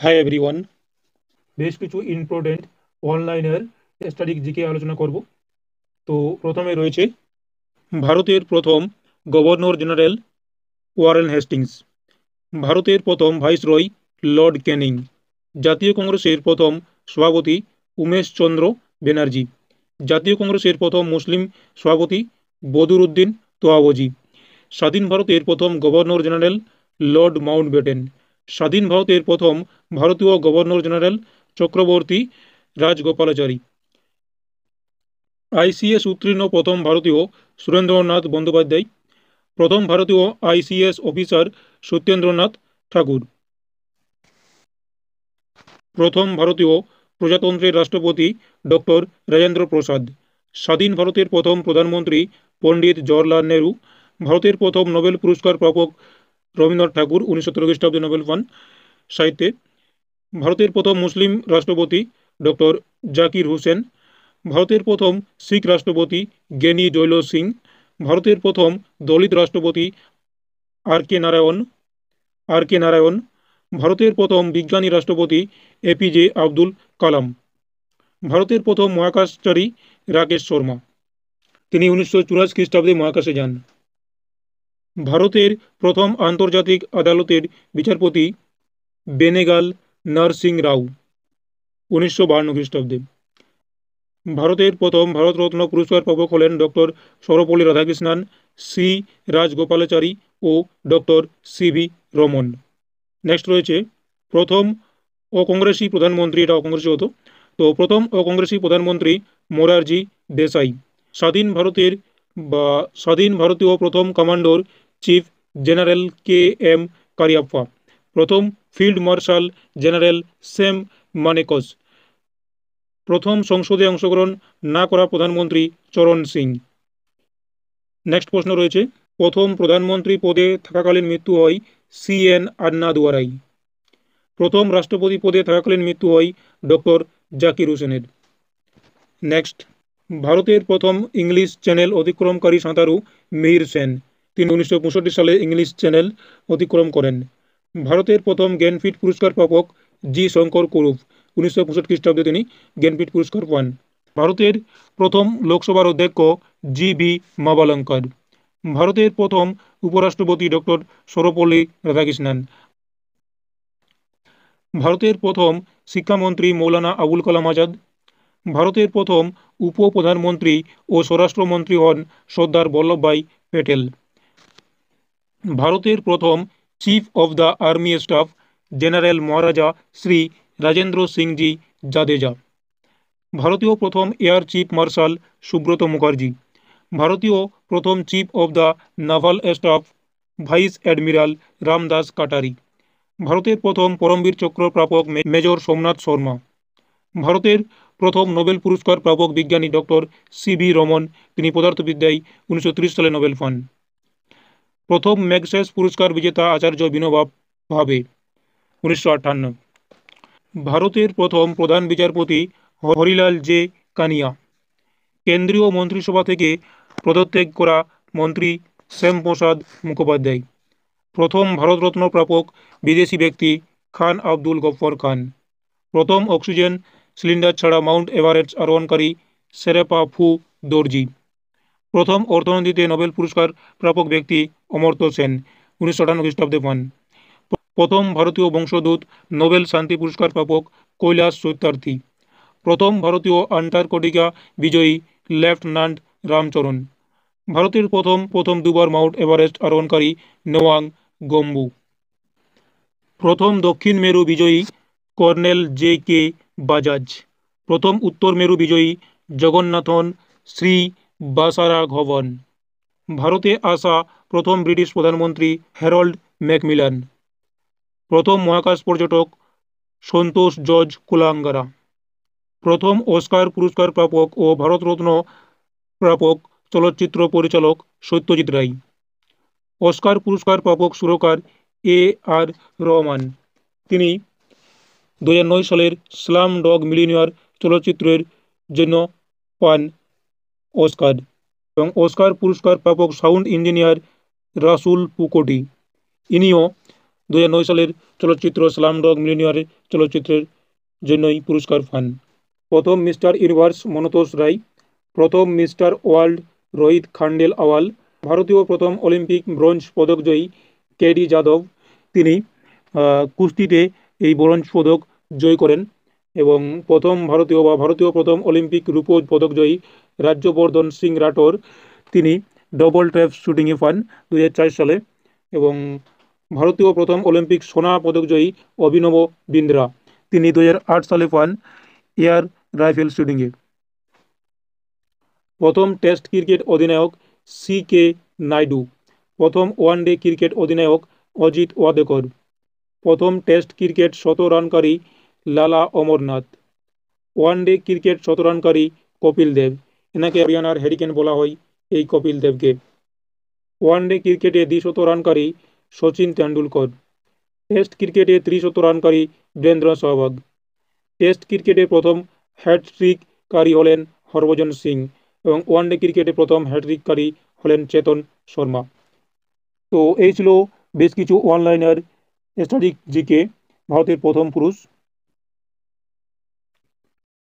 Hi everyone. বেশ কিছু important অনলাইনের স্ট্যাটিক জিকে আলোচনা করব। তো প্রথমে রয়েছে ভারতের প্রথম গভর্নর জেনারেল ওয়ারেন হেস্টিংস, ভারতের প্রথম ভাইসরয় লর্ড ক্যানিং, জাতীয় কংগ্রেসের প্রথম সভাপতি উমেশ চন্দ্র ব্যানার্জি, জাতীয় কংগ্রেসের প্রথম মুসলিম সভাপতি বদরুদ্দিন তোয়াবজি, স্বাধীন ভারতের প্রথম গভর্নর জেনারেল লর্ড মাউন্টব্যাটেন, স্বাধীন ভারতের প্রথম ভারতীয় governor general Chakraborty Rajagopalachari, ICS উত্তীর্ণ প্রথম ভারতীয় সুরেন্দ্রনাথ বন্দ্যোপাধ্যায়, প্রথম ভারতীয় আইসিএস অফিসার সত্যেন্দ্রনাথ ঠাকুর, প্রথম ভারতীয় প্রজাতন্ত্রের রাষ্ট্রপতি ডক্টর রাজেন্দ্র প্রসাদ, স্বাধীন ভারতের প্রথম প্রধানমন্ত্রী পণ্ডিত জওহরলাল নেহরু, ভারতের প্রথম নোবেল পুরস্কার প্রাপক রবীন্দ্রনাথ ঠাকুর 1917 খ্রিস্টাব্দে নোবেল পান সাহিত্যে, ভারতের প্রথম মুসলিম রাষ্ট্রপতি ডক্টর জাকির হুসেন, ভারতের প্রথম শিখ রাষ্ট্রপতি জ্ঞানী জৈল সিং, ভারতের প্রথম দলিত রাষ্ট্রপতি আর কে নারায়ণ, ভারতের প্রথম বিজ্ঞানী রাষ্ট্রপতি এপিজে আব্দুল কালাম, ভারতের প্রথম মহাকাশচারী রাকেশ শর্মা, তিনি 1984 খ্রিস্টাব্দে মহাকাশে যান, ভারতের প্রথম আন্তর্জাতিক আদালতের বিচারপতি বেনেগাল নরসিং রাও 1952 খ্রিস্টাব্দে, ভারতের প্রথম ভারতরত্ন পুরস্কার প্রাপক হলেন ডক্টর সর্বপল্লী রাধাকৃষ্ণন, সি রাজগোপালাচারী ও ডক্টর সিভি রমন। নেক্সট রয়েছে প্রথম অকংগ্রেসী প্রধানমন্ত্রী, এটা অকংগ্রেসী হতো, তো প্রথম অকংগ্রেসী প্রধানমন্ত্রী মোরারজি দেসাই, স্বাধীন ভারতের বা স্বাধীন ভারতীয় প্রথম commander chief general K M Cariappa, প্রথম field marshal general Sam Manekshaw, প্রথম সংসদে অংশগ্রহণ না করা প্রধানমন্ত্রী চরণ সিং। নেক্সট প্রশ্ন রয়েছে প্রথম প্রধানমন্ত্রী পদে থাকাকালীন মৃত্যু হয় CN আন্নাদুয়ারাই, প্রথম রাষ্ট্রপতি পদে থাকাকালীন মৃত্যু হয় ডক্টর জাকির হোসেনের। নেক্সট ভারতের প্রথম ইংলিশ চ্যানেল অতিক্রমকারী সাঁতারু মিহির সেন, তিনি 1965 সালে ইংলিশ চ্যানেল অতিক্রম করেন। ভারতের প্রথম জ্ঞানপীঠ পুরস্কার প্রাপক জি শঙ্কর কুরুপ, 1965 খ্রিস্টাব্দে তিনি জ্ঞানপীঠ পুরস্কার পান। ভারতের প্রথম লোকসভার অধ্যক্ষ GV মাভালঙ্কর, ভারতের প্রথম উপরাষ্ট্রপতি ডক্টর সর্বপল্লী রাধাকৃষ্ণন, ভারতের প্রথম শিক্ষামন্ত্রী মৌলানা আবুল কালাম আজাদ, ভারতের প্রথম উপপ্রধানমন্ত্রী ও স্বরাষ্ট্রমন্ত্রী হন সর্দার বল্লভভাই প্যাটেল, ভারতের প্রথম chief of the army staff general Maharaja Shri Rajendra Sinhji Jadeja, ভারতীয় প্রথম air chief marshal Subroto Mukherjee, ভারতীয় প্রথম chief of the naval staff vice admiral Ramdas Katari, ভারতের প্রথম পরমবীর চক্র প্রাপক মেজর সোমনাথ শর্মা, ভারতের প্রথম নোবেল পুরস্কার প্রাপক বিজ্ঞানী ডক্টর সিভি রমন, তিনি পদার্থবিদ্যায় 1930 সালে নোবেল পান। প্রথম ম্যাগসেস পুরস্কার বিজেতা আচার্য বিনোবা ভাবে 1958। ভারতের প্রথম প্রধান বিচারপতি হরিলাল জে কানিয়া, কেন্দ্রীয় মন্ত্রিসভা থেকে পদত্যাগ করা মন্ত্রী শ্যামপ্রসাদ মুখোপাধ্যায়, প্রথম ভারতরত্ন প্রাপক বিদেশি ব্যক্তি খান আব্দুল গফ্ফর খান, প্রথম অক্সিজেন সিলিন্ডার ছাড়া মাউন্ট এভারেস্ট আরোহণকারী শেরেপা ফু দর্জি, প্রথম অর্থনীতিতে নোবেল পুরস্কার প্রাপক ব্যক্তি অমর্ত্য সেন, 1958 খ্রিস্টাব্দে পান। প্রথম ভারতীয় বংশোদ্ভূত নোবেল শান্তি পুরস্কার প্রাপক কৈলাস সত্যার্থী, প্রথম ভারতীয় আন্টার্কটিকা বিজয়ী লেফটেন্যান্ট রামচরণ, ভারতের প্রথম দুবার মাউন্ট এভারেস্ট আরোহণকারী নোয়াং গম্বু, প্রথম দক্ষিণ মেরু বিজয়ী কর্নেল JK বাজাজ, প্রথম উত্তর মেরু বিজয়ী জগন্নাথন শ্রী বাসারাঘবন, ভারতে আসা প্রথম ব্রিটিশ প্রধানমন্ত্রী হ্যারল্ড ম্যাকমিলান, প্রথম মহাকাশ পর্যটক সন্তোষ জর্জ কুলাঙ্গারা, প্রথম অস্কার পুরস্কার প্রাপক ও ভারতরত্ন প্রাপক চলচ্চিত্র পরিচালক সত্যজিৎ রায়, অস্কার পুরস্কার প্রাপক সুরকার AR রহমান, তিনি 2009 সালের স্লাম ডগ মিলিয়নিয়ার চলচ্চিত্রের জন্য পান অস্কার, এবং অস্কার পুরস্কার প্রাপক সাউন্ড ইঞ্জিনিয়ার রাসুল পুকোটি, ইনিও 2009 সালের চলচ্চিত্র স্লামডগ মিলিয়নিয়ার চলচ্চিত্রের জন্যই পুরস্কার পান। প্রথম মিস্টার ইউনিভার্স মনতোষ রায়, প্রথম মিস্টার ওয়ার্ল্ড রোহিত খান্ডেল আওয়াল, ভারতীয় প্রথম অলিম্পিক ব্রোঞ্জ পদকজয়ী কেডি যাদব, তিনি কুস্তিতে এই ব্রোঞ্জ পদক জয় করেন। এবং ভারতীয় প্রথম অলিম্পিক রূপো পদকজয়ী রাজ্যবর্ধন সিং রাঠোর, তিনি ডবল ট্র্যাপ শুটিংয়ে পান 2004 সালে। এবং ভারতীয় প্রথম অলিম্পিক সোনা পদকজয়ী অভিনব বিন্দ্রা, তিনি 2008 সালে পান এয়ার রাইফেল শুটিংয়ে। প্রথম টেস্ট ক্রিকেট অধিনায়ক সি.কে. নাইডু, প্রথম ওয়ানডে ক্রিকেট অধিনায়ক অজিত ওয়াদেকর, প্রথম টেস্ট ক্রিকেট শতরানকারী লালা অমরনাথ, ওয়ানডে ক্রিকেট শতরানকারী কপিল দেব, এনাকে হরিয়ানার হ্যারিকেন বলা হয় এই কপিল দেবকে। ওয়ানডে ক্রিকেটে 200 রানকারী সচিন তেন্ডুলকর, টেস্ট ক্রিকেটে 300 রানকারী বীরেন্দ্র সেহবাগ, টেস্ট ক্রিকেটে প্রথম হ্যাটট্রিককারী হলেন হরভজন সিং এবং ওয়ানডে ক্রিকেটে প্রথম হ্যাটট্রিককারী হলেন চেতন শর্মা। তো এই ছিল বেশ কিছু অনলাইনের স্ট্র্যাটেজিক জিকে, ভারতের প্রথম পুরুষ।